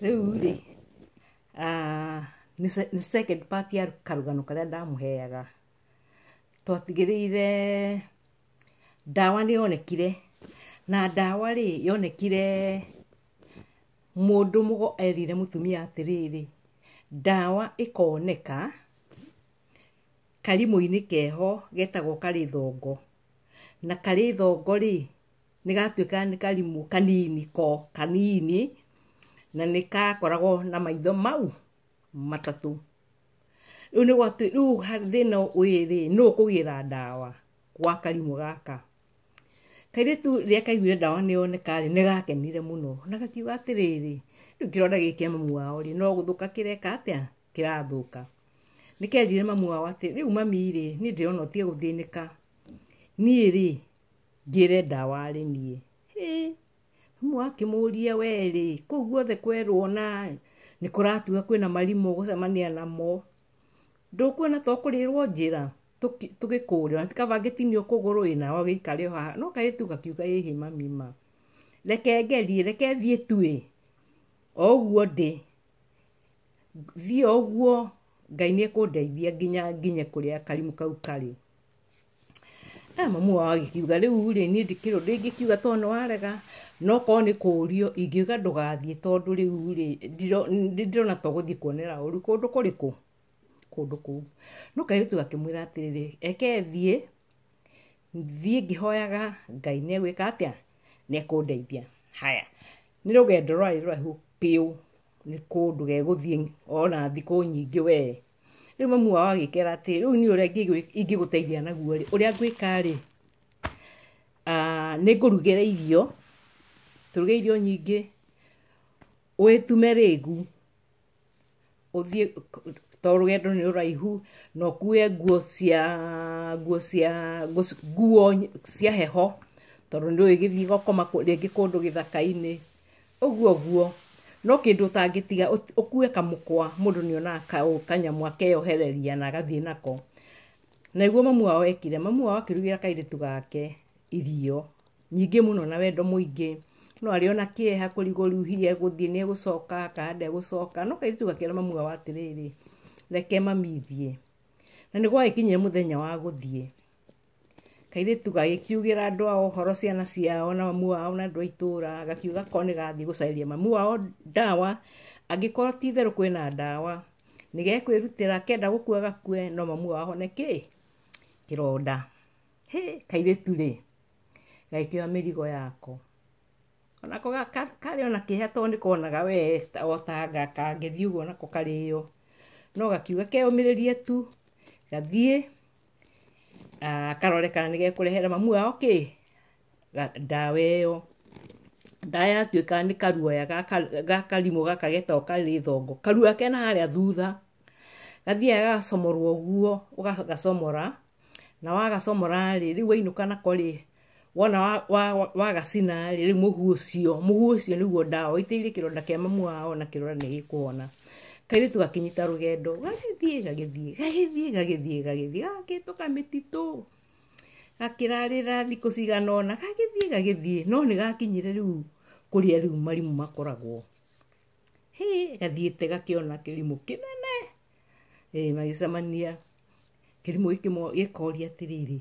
Rĩu rĩ, nĩ second part ya karũgano karĩa ndamũheaga. Twatigĩrĩire ndawa nĩ yonekire, na ndawa rĩ yonekire mũndũ erire mũtumia atĩrĩrĩ, ndawa ĩkoneka karimũ-inĩ keho getagwo Karĩthongo, na Karĩthongo rĩ nĩ gatuĩka nĩ karimũ kanini na nĩ gakoragwo na maitho mau matatũ. Rĩu thĩna ũyũ rĩ, nũũ ũkũgĩra ndawa gwa karimũ gaka? Kairĩtu rĩrĩa kaiguire ndawa nĩ yoneka rĩ, nĩ gakenire mũno na gakiuga atĩrĩrĩ, rĩu kĩronda gĩkĩ kĩa mamu wao rĩ, no gũthũka kĩreka atĩa? Kĩrathũka. Nĩ kerire mamu wao atĩ, rĩu mami rĩ, niĩ ndĩrona ũtige gũthĩnĩka, niĩ rĩ ngĩre ndawa rĩ niĩ. Mamu akĩmũria, we rĩ, kũu guothe kwerwo na nĩ kũratuga kwĩna marimũ gũcemania namo, ndũkuona to kũrĩrwo njĩra tũgĩkũrĩra, na ti kaba ngĩtinio kũgũrũ ĩ nawe gĩikare o haha. No kairĩtu gakiuga ĩhĩ mami ma, reke ngerie, reke thiĩ tu ĩ, o ũguo ndĩ, thiĩ o ũguo, Ngai nĩ ekũndeithia nginya nginye kũrĩa karimũ kau karĩ. Mamu wao agĩkiuga rĩu rĩ, niĩ ndikĩrĩ ũndũ ingĩkiuga tondũ nĩ warega, no korwo nĩ kũũrio ingiuga ndũgathiĩ tondũ rĩu rĩ ndĩrona to gũthiĩ kuonera ũru. Kũndũ kũrĩkũ? Kũndũ kũu. No kairĩtu gakĩmwĩra atĩrĩrĩ, reke thiĩ ngĩhoyaga Ngai nĩ egwĩka atĩa? Nĩ ekũndeithia. Haya, nĩ rũgendo rwarĩ rũraihu biũ, nĩ kũndũ gegũthiĩ ona thikũ nyingĩ we. Rĩu mamu wao agĩkera atĩrĩrĩ, rĩu niĩ ũrĩa ingĩgũteithia naguo rĩ, ũrĩa ngwĩka rĩ, nĩ ngũrugĩra irio, tũruge irio nyingĩ, wĩtume rĩgu ũthiĩ, to rũgendo nĩ rũraihu, na ũkue nguo cia heho, tondũ nĩ ũgĩthiĩ gũkoma rĩngĩ kũndũ gĩthaka-inĩ, ũguo. No kĩndũ ũtangĩtiga ũkue kamũkwa, mũndũ nĩ onaga kanyamũ akeyohereria na agathiĩ nako. Na nĩguo mamu wao ekire. Mamu wao akĩrugĩra kairĩtu gake irio nyingĩ mũno na wendo mũingĩ, no arĩ ona kĩeha kũrigwo hihi egũthiĩ nĩ egũcoka kana ndegũcoka. No kairĩtu gakĩĩra mamu wao atĩrĩrĩ, reke mami thiĩ. Na nĩ gwagĩkinyire mũthenya wa gũthiĩ, kairĩtu gagĩkiugĩra andũ ao ũhoro, ciana ciao na mamu wao na andũ a itũũra, gakiuga ko nĩ gathiĩ gũcarĩria mamu wao ndawa, angĩkorwo ti itherũ kwĩna ndawa, nĩ gekwĩrutĩra, kenda gũkua gakue, no mamu wao ahone kĩronda. Kairĩtu rĩ gagĩkĩoya mĩrigo yako, onako karĩ ona kĩeha tondũ nĩ konaga we o ta kangĩthiĩ ũguo nako karĩo, no gakiuga keyũmĩrĩrie tu gathiĩ karore kana nĩ gekũrehera mamu wao ndawa ĩyo. Ndawa yatuĩka nĩ karuoya ga karimũ gaka getagwo Karĩthongo, karuoya kena harĩa thutha, gathiaga gagacomorwo ũguo, ũgagacomora, na wagacomora rĩ, rĩu wainũka nako rĩ, wona wagacina rĩ, rĩu mũhu ũcio nĩguo ndawa, waitĩrĩrie kĩronda kĩa mamu wao na kĩronda nĩ gĩkũhona. Kairĩtu gakĩnyita rũgendo, gagĩthiĩ gakĩhĩtũka mĩtitũ, gakĩrarĩra thikũ cigana ũna, gagĩthiĩ, no nĩ gakinyire rĩu kũrĩa rĩu marimũ makoragwo. Gathiĩte gakĩona kĩrimũ kĩnene, magĩcemania, kĩrimũ gĩkoria atĩrĩrĩ,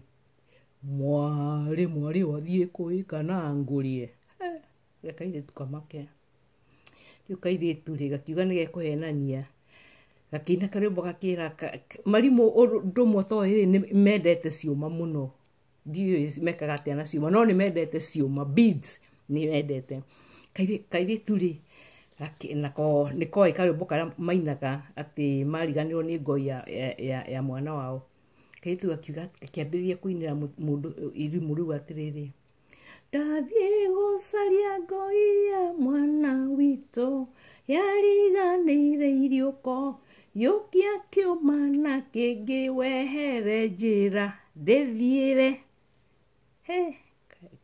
mwarĩ wathiĩ kũĩ kana ngũrĩe? Kairĩtu kamake. Rĩu kairĩtu rĩ gakiuga nĩ gekũhenania, gakĩina karwĩmbo gakĩĩra marimũ ũndũ ũmwe toĩ rĩ, nĩ mendete ciũma mũno, ndiũĩ mekaga atĩa na ciũma, no nĩ mendete ciũma, beads nĩ mendete. Kairĩtu rĩ nako nĩ koĩ karwĩmbo karĩa mainaga atĩ mariganĩrwo nĩ ngoi ya mwana wao. Kairĩtu gakiuga, gakĩambĩrĩria kũinĩra mũndũ irimũ rĩu atĩrĩrĩ, ndathiĩ gũcaria ngoi ya mwana witũ, yariganĩire iriũko, yũkia kĩũma na kĩngĩ wehere njĩra ndĩthiĩre.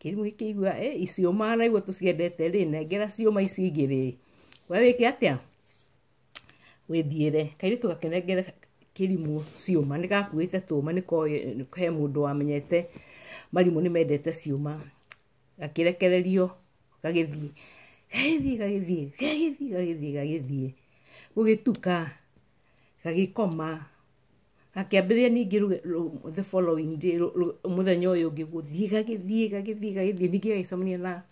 Kĩrimũ gĩkĩigua ciũma na igua tũciendete rĩ, nengera ciũma ici ingĩ rĩ, we wĩke atĩa? Wĩthiĩre. Kairĩtu gakĩnengera kĩrimũ ciũma, nĩ gakuĩte tũũma, nĩ koĩ he mũndũ wamenyete marimũ nĩ mendete ciũma. Gakĩrekererio gagĩthiĩ. gagithie gugituka gagikoma gakiambiria ningi the following day muthenya uyu ungi guthie gagithie ningi gagicemania na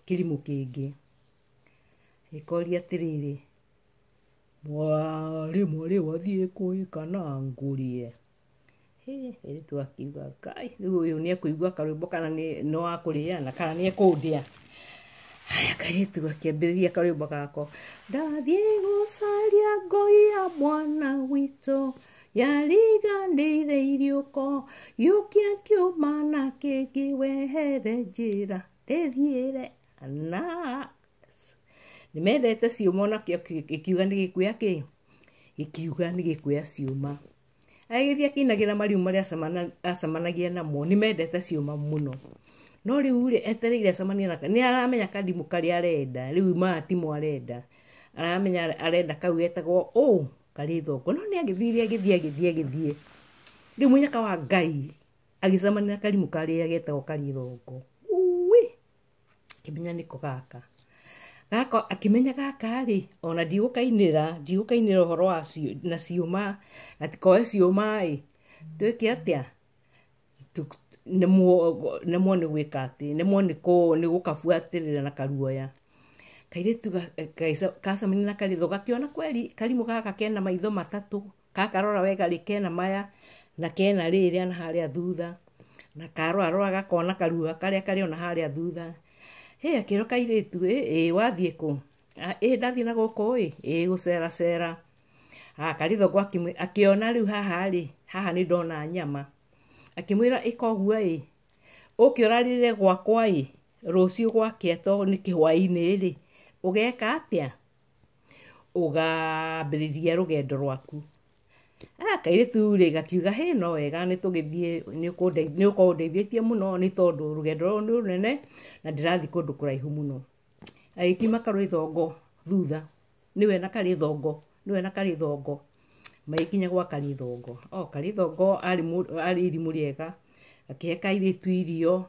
kirimu kingi ikoria atiriri mwari wathie kuika na ngurie tu akiuga kai uyu ni akuigua karwimbo kana no akuriana kana ni ekundia haya karitu gakiambiriria karwimbo gako ndathie gucaria ngoi ya mwana wito yariganire iriuko yukia kiuma na kingi wehere njira ndithiire na nimendete ciuma nakio ikiuga ni gikuya ki ikiuga ni gikuya ciuma agithia kinagira mariu maria acemanagia namo nimendete ciuma muno no riu ri etereire acemania na ni aramenya kadimu kari arenda riu matimo arenda aramenya arenda kau getagwo karithogo no ni agithie riu munyaka wa Ngai agicemania na karimu kari getagwo karithogo kimenya niko gaka akimenya gaka ri ona ndigukainira uhoro wa na ciuma atikoe ciuma twike atia nemo ni gwika ati nemo ni gukabuatirira na karuoya kairitu gacemania na karitho gakiona kweli karimu gaka kena maitho matatu kakarora wega kena maya na kena riria na haria thutha na karora gakona karuoya karia kari ona haria thutha akiro kairitu wathie ku ndathie na guku gucera karithogo akiona riu haha ni ndona nyama akimwira ikoguo ukiorarire gwakwa rucio gwake to ni kihwaini ri ugeka atia ugambiriria rugendo rwaku kairitu ri gakiuga no wega ni tugithie ni ukundeithietie muno ni tondu rugendo ni runene na ndirathi kundu kuraihu muno agikima karithogo thutha niwe na karithogo magikinya gwa karithogo karithogo ari irimu riega akihe kairitu irio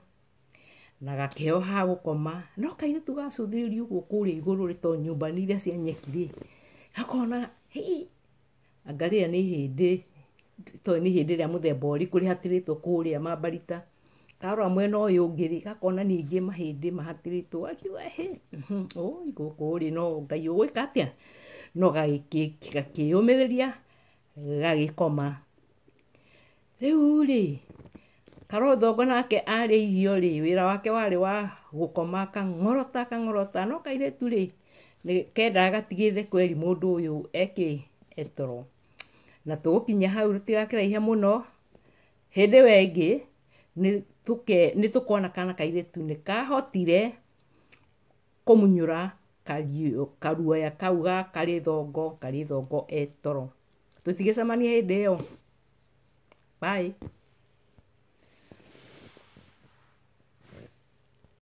na gakeo ha gukoma no kairitu gacuthiririo uguo kuria iguru rito nyumba ni iria cia nyeki gakona angaria ni hindi ria muthemba uri kuri hatiritwo kuria mambarita karora mwena uyu ngiri gakona ningi mahindi mahatiritwo akiuga iguku ri no Ngai ugwika atia no gakiyumiriria gagikoma riu ri karithogo nake ari irio ri wira wake wari wa gukoma kang'orota no kairitu ri kenda gatigire kweli mundu uyu etoro na tugukinya hau rutigakiraiha muno hindi wengi ni tukona kana kairitu ni kahotire kumunyura karuoya kauga karithogo etoro tutigicemania hindi iyo bye.